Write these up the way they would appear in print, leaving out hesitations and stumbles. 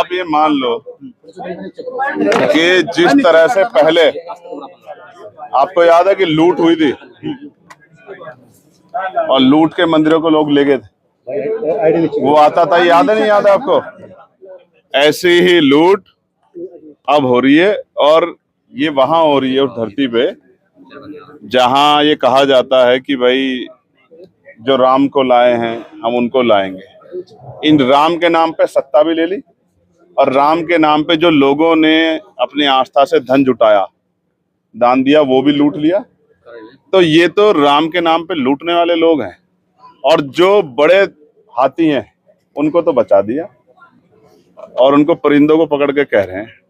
आप ये मान लो कि जिस तरह से पहले आपको याद है कि लूट हुई थी और लूट के मंदिरों को लोग ले गए थे, वो आता था, याद है नहीं याद है आपको? ऐसी ही लूट अब हो रही है, और ये वहां हो रही है उस धरती पे जहां ये कहा जाता है कि भाई जो राम को लाए हैं हम उनको लाएंगे। इन राम के नाम पे सत्ता भी ले ली और राम के नाम पे जो लोगों ने अपनी आस्था से धन जुटाया, दान दिया, वो भी लूट लिया। तो ये तो राम के नाम पे लूटने वाले लोग हैं, और जो बड़े हाथी हैं उनको तो बचा दिया और उनको परिंदों को पकड़ के कह रहे हैं।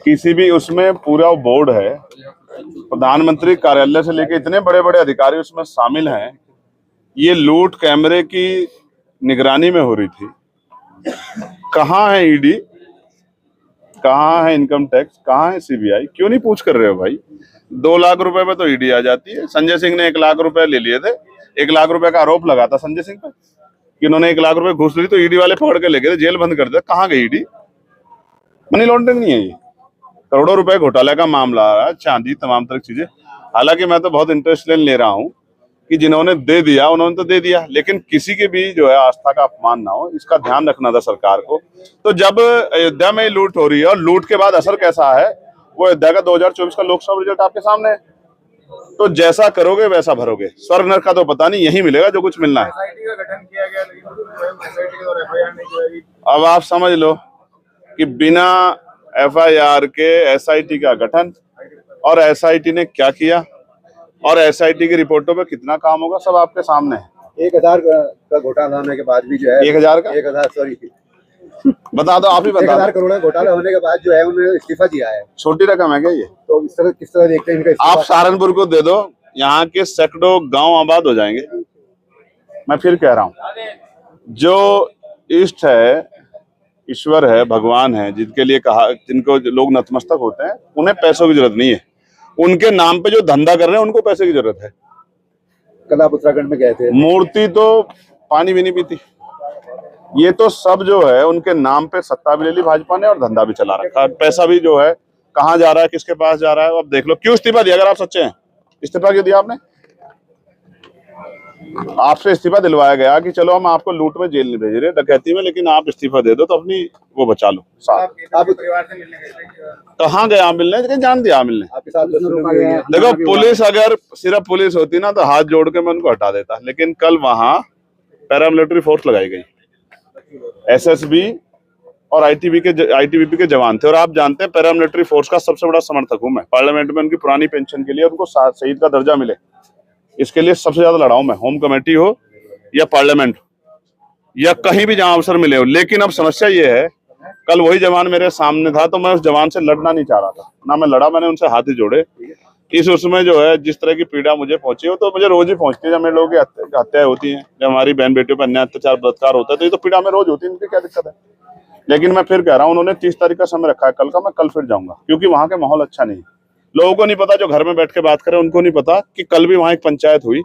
किसी भी उसमें पूरा बोर्ड है, प्रधानमंत्री कार्यालय से लेके इतने बड़े बड़े अधिकारी उसमें शामिल हैं। ये लूट कैमरे की निगरानी में हो रही थी। कहाँ है ईडी, कहाँ है इनकम टैक्स, कहाँ है सीबीआई? क्यों नहीं पूछ कर रहे हो भाई? 2 लाख रुपए पे तो ईडी आ जाती है। संजय सिंह ने 1 लाख रुपए ले लिए थे, 1 लाख रुपए का आरोप लगा था संजय सिंह पे कि उन्होंने 1 लाख रुपए घूस ली, तो ईडी वाले पकड़ के ले गए, जेल बंद कर दिया। कहाँ गई ईडी? मनी लॉन्ड्रिंग नहीं है ये, करोड़ों रुपए घोटाले का मामला आ रहा है, चांदी, तमाम तरह की चीजें। हालांकि मैं तो बहुत इंटरेस्ट ले रहा हूँ कि जिन्होंने दे दिया उन्होंने तो दे दिया, लेकिन किसी के भी जो है आस्था का अपमान ना हो, इसका ध्यान रखना था सरकार को। तो जब अयोध्या में लूट हो रही है और लूट के बाद असर कैसा है, वो अयोध्या का 2024 का लोकसभा रिजल्ट आपके सामने है। तो जैसा करोगे वैसा भरोगे। स्वर्ग नरक का तो पता नहीं, यही मिलेगा जो कुछ मिलना है। का गठन किया गया, लेकिन अब आप समझ लो कि बिना एफआईआर के एसआईटी का गठन, और एसआईटी ने क्या किया और एसआईटी की रिपोर्टों पे कितना काम होगा, सब आपके सामने है। 1000 का घोटाला होने के बाद भी जो है 1000 का 1000 सॉरी बता दो, आप ही बता दो। 1000 करोड़ का घोटाला होने के बाद जो है उन्होंने इस्तीफा दिया है। छोटी रकम है क्या ये? तो इस तरह किस तरह देखते हैं इनका? आप सहारनपुर को दे दो, यहाँ के सैकड़ों गांव आबाद हो जाएंगे। मैं फिर कह रहा हूँ, जो इष्ट है, ईश्वर है, भगवान है, जिनके लिए कहा, जिनको लोग नतमस्तक होते हैं, उन्हें पैसों की जरूरत नहीं है। उनके नाम पे जो धंधा कर रहे हैं उनको पैसे की जरूरत है। कल आप उत्तराखंड में गए थे, मूर्ति तो पानी भी नहीं पीती। ये तो सब जो है उनके नाम पे सत्ता भी ले ली भाजपा ने और धंधा भी चला रखा है। पैसा भी जो है कहाँ जा रहा है, किसके पास जा रहा है, अब देख लो। क्यों इस्तीफा दिया? अगर आप सच्चे हैं, इस्तीफा क्यों दिया आपने? आपसे इस्तीफा दिलवाया गया कि चलो हम आपको लूट में जेल नहीं भेज रहे, डकैती में, लेकिन आप इस्तीफा दे दो तो अपनी वो बचा लो। आप परिवार से मिलने गए थे? कहाँ गया मिलने? लेकिन जान दिया मिलने। आपके साथ देखो, पुलिस अगर सिर्फ पुलिस होती ना तो हाथ जोड़ के मैं उनको हटा देता, लेकिन कल वहां पैरामिलिट्री फोर्स लगाई गई, एसएसबी और आईटीबीपी के जवान थे। और आप जानते हैं पैरामिलिट्री फोर्स का सबसे बड़ा समर्थक हूं मैं। पार्लियामेंट में उनकी पुरानी पेंशन के लिए उनको शहीद का दर्जा मिले, इसके लिए सबसे ज्यादा लड़ा हूं मैं। होम कमेटी हो या पार्लियामेंट या कहीं भी जहां अवसर मिले हो। लेकिन अब समस्या ये है, कल वही जवान मेरे सामने था तो मैं उस जवान से लड़ना नहीं चाह रहा था, ना मैं लड़ा, मैंने उनसे हाथ ही जोड़े। इस उसमें जो है जिस तरह की पीड़ा मुझे पहुंची हो, तो मुझे रोज ही पहुंचती है। जब मेरे लोगों की हत्याएं होती हैं, जब हमारी बहन बेटियों पर अन्याय अत्याचार बलात्कार होता है, तो ये तो पीड़ा में रोज होती है। इनकी क्या दिक्कत है? लेकिन मैं फिर कह रहा हूँ, उन्होंने 30 तारीख का समय रखा है कल का, मैं कल फिर जाऊंगा, क्योंकि वहां का माहौल अच्छा नहीं है। लोगों को नहीं पता, जो घर में बैठ के बात करें उनको नहीं पता कि कल भी वहां एक पंचायत हुई,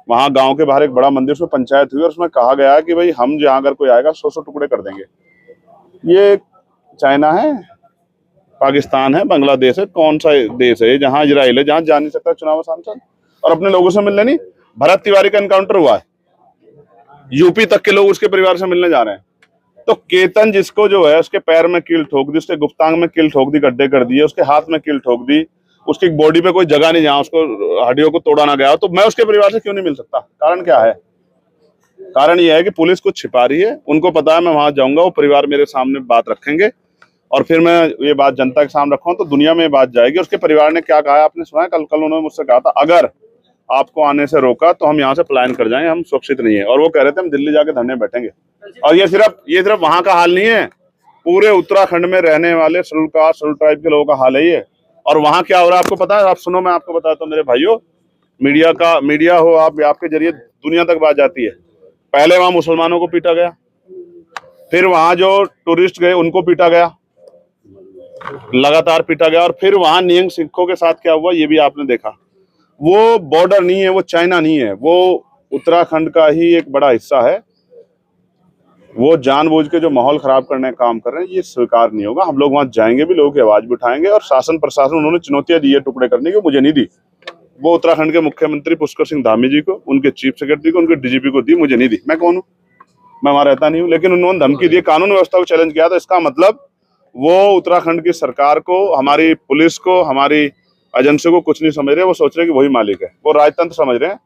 वहां गांव के बाहर एक बड़ा मंदिर, उसमें पंचायत हुई और उसमें कहा गया कि भाई हम जहां अगर कोई आएगा 100 टुकड़े कर देंगे। ये चाइना है, पाकिस्तान है, बांग्लादेश है, कौन सा देश है जहां इजराइल है, जहां जा नहीं सकता चुनाव सांसद और अपने लोगों से मिलने नहीं? भरत तिवारी का एनकाउंटर हुआ है, यूपी तक के लोग उसके परिवार से मिलने जा रहे हैं। तो केतन जिसको जो है उसके पैर में कील ठोक दी, उसके गुप्तांग में कील ठोक दी, गड्ढे कर दिए, उसके हाथ में कील ठोक दी, उसकी बॉडी पे कोई जगह नहीं जहां उसको हड्डियों को तोड़ा ना गया, तो मैं उसके परिवार से क्यों नहीं मिल सकता? कारण क्या है? कारण यह है कि पुलिस कुछ छिपा रही है। उनको पता है मैं वहां जाऊंगा, वो परिवार मेरे सामने बात रखेंगे और फिर मैं ये बात जनता के सामने रखूंगा तो दुनिया में ये बात जाएगी। उसके परिवार ने क्या कहा है आपने सुना है? कल उन्होंने मुझसे कहा था, अगर आपको आने से रोका तो हम यहाँ से पलायन कर जाएं, हम सुरक्षित नहीं है। और वो कह रहे थे हम दिल्ली जाके धरने बैठेंगे। और ये सिर्फ वहां का हाल नहीं है, पूरे उत्तराखंड में रहने वाले शेड्यूल कास्ट, शेड्यूल ट्राइब के लोगों का हाल है ये। और वहां क्या हो रहा है आपको पता है? आप सुनो, मैं आपको बताता हूँ मेरे भाइयों, मीडिया हो आप, आपके जरिए दुनिया तक बात जाती है। पहले वहां मुसलमानों को पीटा गया, फिर वहां जो टूरिस्ट गए उनको पीटा गया, लगातार पीटा गया, और फिर वहां निहंग सिखों के साथ क्या हुआ ये भी आपने देखा। वो बॉर्डर नहीं है, वो चाइना नहीं है, वो उत्तराखंड का ही एक बड़ा हिस्सा है। वो जानबूझ के जो माहौल खराब करने का काम कर रहे हैं, ये स्वीकार नहीं होगा। हम लोग वहां जाएंगे भी, लोगों की आवाज भी उठाएंगे। और शासन प्रशासन उन्होंने चुनौतियां दी है टुकड़े करने की, मुझे नहीं दी। वो उत्तराखंड के मुख्यमंत्री पुष्कर सिंह धामी जी को, उनके चीफ सेक्रेटरी को, उनके डीजीपी को दी, मुझे नहीं दी। मैं कौन हूँ? मैं वहां रहता नहीं हूँ। लेकिन उन्होंने धमकी दी, कानून व्यवस्था को चैलेंज किया। तो इसका मतलब वो उत्तराखंड की सरकार को, हमारी पुलिस को, हमारी एजेंसियों को कुछ नहीं समझ रहे। वो सोच रहे कि वही मालिक है। वो राजतंत्र समझ रहे हैं।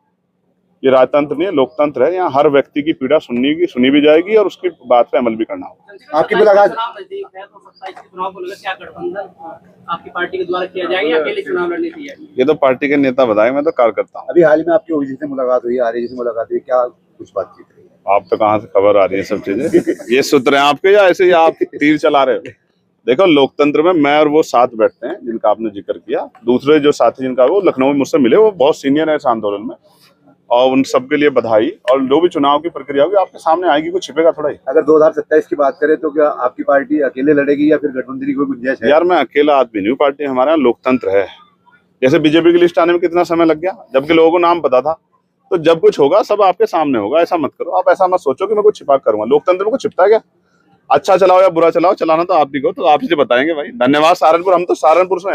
ये राजतंत्र नहीं है, लोकतंत्र है। यहाँ हर व्यक्ति की पीड़ा सुनी भी जाएगी और उसकी बात पे अमल भी करना होगा। आपकी मुलाकात नजदीक है तो 27 के चुनाव को लेकर क्या गठबंधन आपकी पार्टी के द्वारा किया जाएगा या अकेले चुनाव लड़ने की जाएगी? ये तो पार्टी के नेता बताए, मैं तो कार्यकर्ता हूँ। अभी हाल ही में आपकी ओवैसी से मुलाकात हुई, आरजेडी से मुलाकात हुई, क्या कुछ बातचीत रही है? आप तो कहाँ से खबर आ रही है सब चीजें? ये सूत्र हैं आपके या ऐसे ही आप तीर चला रहे हो? देखो, लोकतंत्र में मैं और वो साथ बैठते हैं जिनका आपने जिक्र किया। दूसरे जो साथी जिनका, वो लखनऊ में मुझसे मिले, वो बहुत सीनियर है इस आंदोलन में, और उन सबके लिए बधाई। और जो भी चुनाव की प्रक्रिया होगी आपके सामने आएगी, कुछ छिपेगा थोड़ा ही। अगर 2027 की बात करें तो क्या आपकी पार्टी अकेले लड़ेगी या फिर गठबंधन की कोई गुंजाइश है? यार, मैं अकेला आदमी नहीं हूँ। पार्टी हमारे यहाँ लोकतंत्र है। जैसे बीजेपी की लिस्ट आने में कितना समय लग गया, जबकि लोगों को नाम पता था। तो जब कुछ होगा सब आपके सामने होगा। ऐसा मत करो आप, ऐसा मत सोचो कि मैं कुछ छिपा करूंगा। लोकतंत्र में कुछ छिपता है क्या? अच्छा चलाओ या बुरा चलाओ, चलाना तो आप ही को, तो आप ही से बताएंगे भाई। धन्यवाद सहारनपुर, हम तो सहारनपुर से